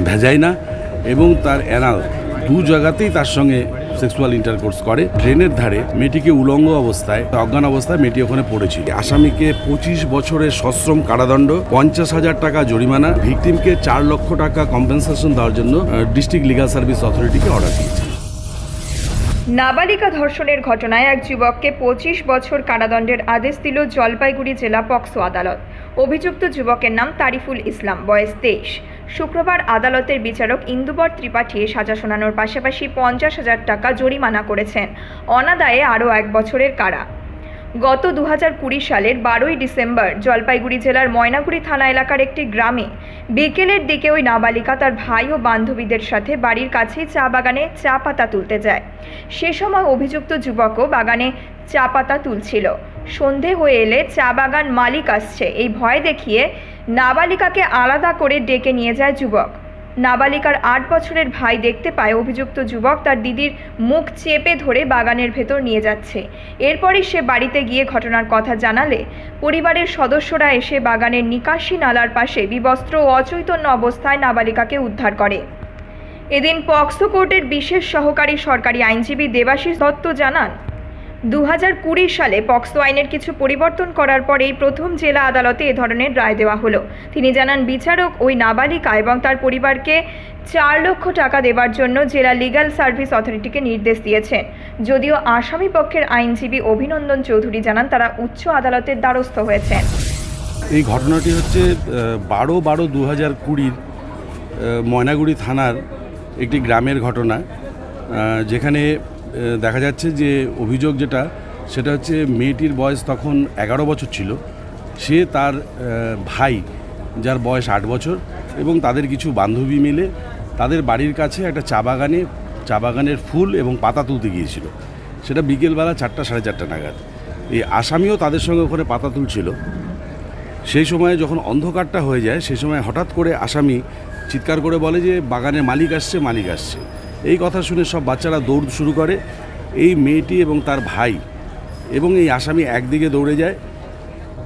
Vagina এবং তার anal দু জায়গাতেই তার সঙ্গে সেক্সুয়াল ইন্টারকোর্স করে। ট্রেনের ধারে মেয়েটিকে উলঙ্গ অবস্থায় অজ্ঞান অবস্থায় মেয়েটি ওখানে পড়েছিল। আসামিকে 25 বছরের সশ্রম কারাদণ্ড, 50,000 টাকা জরিমানা, ভিকটিমকে 4 লক্ষ টাকা কম্পেনসেশন দেওয়ার জন্য ডিস্ট্রিক্ট লিগাল সার্ভিস অথরিটিকে অর্ডার দিয়েছে। নাবালিকা ধর্ষণের ঘটনায় এক যুবককে 25 বছর কারাদণ্ডের আদেশ দিল জলপাইগুড়ি জেলা পক্সো আদালত। অভিযুক্ত যুবকের নাম তারিফুল ইসলাম, বয়স 23। শুক্রবার আদালতের বিচারক ইন্দুবর ত্রিপাঠী সাজা শোনানোর পাশাপাশি 50,000 টাকা জরিমানা করেছেন। অনাদায়ে আরও 1 বছরের কারা। গত 2020 সালের 12ই ডিসেম্বর জলপাইগুড়ি জেলার ময়নাগুড়ি থানা এলাকার একটি গ্রামে বিকেলের দিকে ওই নাবালিকা তার ভাই ও বান্ধবীদের সাথে বাড়ির কাছেই চা বাগানে চা পাতা তুলতে যায়। সে সময় অভিযুক্ত যুবকও বাগানে চা পাতা তুলছিল। সন্ধে হয়ে এলে চা বাগান মালিক আসছে এই ভয় দেখিয়ে নাবালিকাকে আলাদা করে ডেকে নিয়ে যায় যুবক। নাবালিকার 8 বছরের ভাই দেখতে পায় অভিযুক্ত যুবক তার দিদির মুখ চেপে ধরে বাগানের ভেতর নিয়ে যাচ্ছে। এরপরই সে বাড়িতে গিয়ে ঘটনার কথা জানালে পরিবারের সদস্যরা এসে বাগানের নিকাশি নালার পাশে বিবস্ত্র ও অচৈতন্য অবস্থায় নাবালিকাকে উদ্ধার করে। এদিন পক্সো কোর্টের বিশেষ সহকারী সরকারি আইনজীবী দেবাশিস দত্ত জানান, 2020 সালে পক্সো আইনের কিছু পরিবর্তন করার পরেই প্রথম জেলা আদালতে এ ধরনের রায় দেওয়া হলো। তিনি জানান, বিচারক ওই নাবালিকা এবং তার পরিবারকে 4 লক্ষ টাকা দেওয়ার জন্য জেলা লিগ্যাল সার্ভিস অথরিটিকে নির্দেশ দিয়েছেন। যদিও আসামি পক্ষের আইনজীবী অভিনন্দন চৌধুরী জানান, তারা উচ্চ আদালতের দ্বারস্থ হয়েছেন। এই ঘটনাটি হচ্ছে 12/12/2020 ময়নাগুড়ি থানার একটি গ্রামের ঘটনা, যেখানে দেখা যাচ্ছে যে অভিযোগ সেটা হচ্ছে মেয়েটির বয়স তখন 11 বছর ছিল। সে তার ভাই যার বয়স 8 বছর এবং তাদের কিছু বান্ধবী মিলে তাদের বাড়ির কাছে একটা চা বাগানের ফুল এবং পাতা তুলতে গিয়েছিল। সেটা বিকেলবেলা 4টা সাড়ে 4টা নাগাদ। এই আসামিও তাদের সঙ্গে ওখানে পাতা তুলছিল। সেই সময় যখন অন্ধকারটা হয়ে যায়, সেই সময় হঠাৎ করে আসামি চিৎকার করে বলে যে বাগানের মালিক আসছে। এই কথা শুনে সব বাচ্চারা দৌড় শুরু করে। এই মেয়েটি এবং তার ভাই এবং এই আসামি একদিকে দৌড়ে যায়।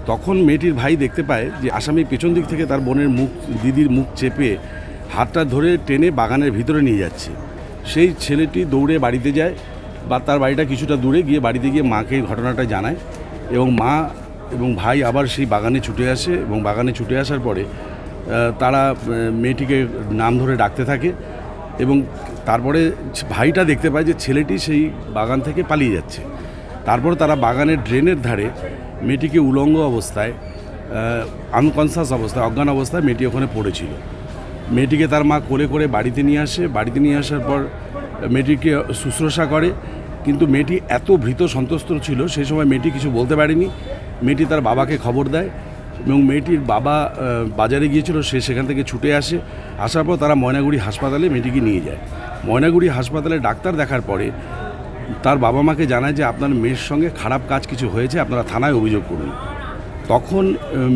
তখন মেয়েটির ভাই দেখতে পায় যে আসামি পেছন দিক থেকে তার বোনের দিদির মুখ চেপে হাতটা ধরে টেনে বাগানের ভিতরে নিয়ে যাচ্ছে। সেই ছেলেটি দৌড়ে বাড়িতে যায়, বা তার বাড়িটা কিছুটা দূরে গিয়ে বাড়িতে গিয়ে মাকে ঘটনাটা জানায় এবং মা এবং ভাই আবার সেই বাগানে ছুটে আসে এবং বাগানে ছুটে আসার পরে তারা মেয়েটিকে নাম ধরে ডাকতে থাকে এবং তারপরে ভাইটা দেখতে পায় যে ছেলেটি সেই বাগান থেকে পালিয়ে যাচ্ছে। তারপর তারা বাগানের ড্রেনের ধারে মেয়েটিকে উলঙ্গ অবস্থায়, আনকনসাস অবস্থায়, অজ্ঞান অবস্থায় মেয়েটি ওখানে পড়েছিল। মেয়েটিকে তার মা কোলে করে বাড়িতে নিয়ে আসে। বাড়িতে নিয়ে আসার পর মেয়েটিকে শুশ্রূষা করে, কিন্তু মেয়েটি এত ভীত সন্ত্রস্ত ছিল সেই সময় মেয়েটি কিছু বলতে পারেনি। মেয়েটি তার বাবাকে খবর দেয় এবং মেয়েটির বাবা বাজারে গিয়েছিল, সে সেখান থেকে ছুটে আসে। আসার পর তারা ময়নাগুড়ি হাসপাতালে মেয়েটিকে নিয়ে যায়। ময়নাগুড়ি হাসপাতালে ডাক্তার দেখার পরে তার বাবা মাকে জানায় যে আপনার মেয়ের সঙ্গে খারাপ কাজ কিছু হয়েছে, আপনারা থানায় অভিযোগ করুন। তখন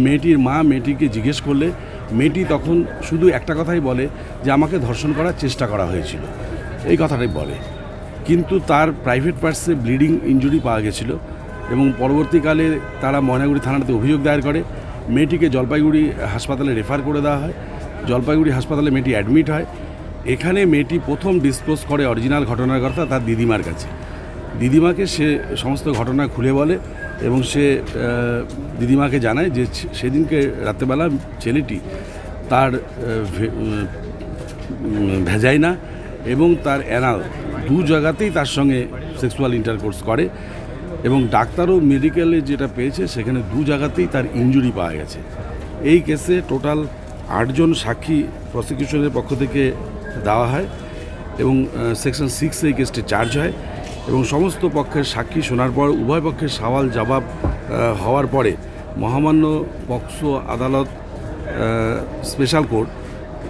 মেয়েটির মা মেয়েটিকে জিজ্ঞেস করলে মেয়েটি তখন শুধু একটা কথাই বলে যে আমাকে ধর্ষণ করার চেষ্টা করা হয়েছিল, এই কথাটাই বলে। কিন্তু তার প্রাইভেট পার্টসে ব্লিডিং ইনজুরি পাওয়া গেছিল এবং পরবর্তীকালে তারা ময়নাগুড়ি থানাতে অভিযোগ দায়ের করে। মেয়েটিকে জলপাইগুড়ি হাসপাতালে রেফার করে দেওয়া হয়। জলপাইগুড়ি হাসপাতালে মেয়েটি অ্যাডমিট হয়। এখানে মেয়েটি প্রথম ডিসক্লোজ করে অরিজিনাল ঘটনার কথা তার দিদিমার কাছে। দিদিমাকে সে সমস্ত ঘটনা খুলে বলে এবং সে দিদিমাকে জানায় যে সেদিনকে রাত্রেবেলা ছেলেটি তার ভেজাইনা এবং তার অ্যানাল দু জায়গাতেই তার সঙ্গে সেক্সুয়াল ইন্টারকোর্স করে এবং ডাক্তারও মেডিকেলে যেটা পেয়েছে সেখানে 2 জায়গাতেই তার ইনজুরি পাওয়া গেছে। এই কেসে টোটাল 8 জন সাক্ষী প্রসিকিউশনের পক্ষ থেকে দেওয়া হয় এবং সেকশন 6 এই কেসটি চার্জ হয় এবং সমস্ত পক্ষের সাক্ষী শোনার পর উভয় পক্ষের সওয়াল জবাব হওয়ার পরে মহামান্য পক্সো আদালত স্পেশাল কোর্ট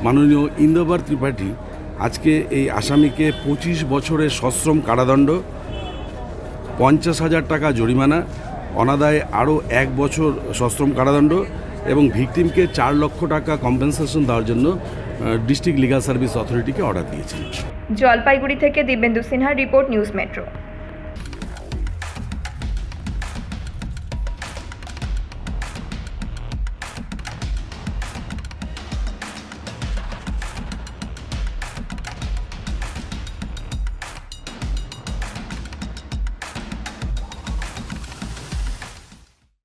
মাননীয় ইন্দুবর ত্রিপাঠী আজকে এই আসামিকে 25 বছরের সশ্রম কারাদণ্ড, 50,000 টাকা জরিমানা, অনাদায়ে আরও 1 বছর সশ্রম কারাদণ্ড এবং ভিকটিমকে 4 লক্ষ টাকা কম্পেনসেশন দেওয়ার জন্য ডিস্ট্রিক্ট লিগাল সার্ভিস অথরিটিকে অর্ডার দিয়েছে। জলপাইগুড়ি থেকে দিব্যেন্দু সিনহার রিপোর্ট, নিউজ মেট্রো।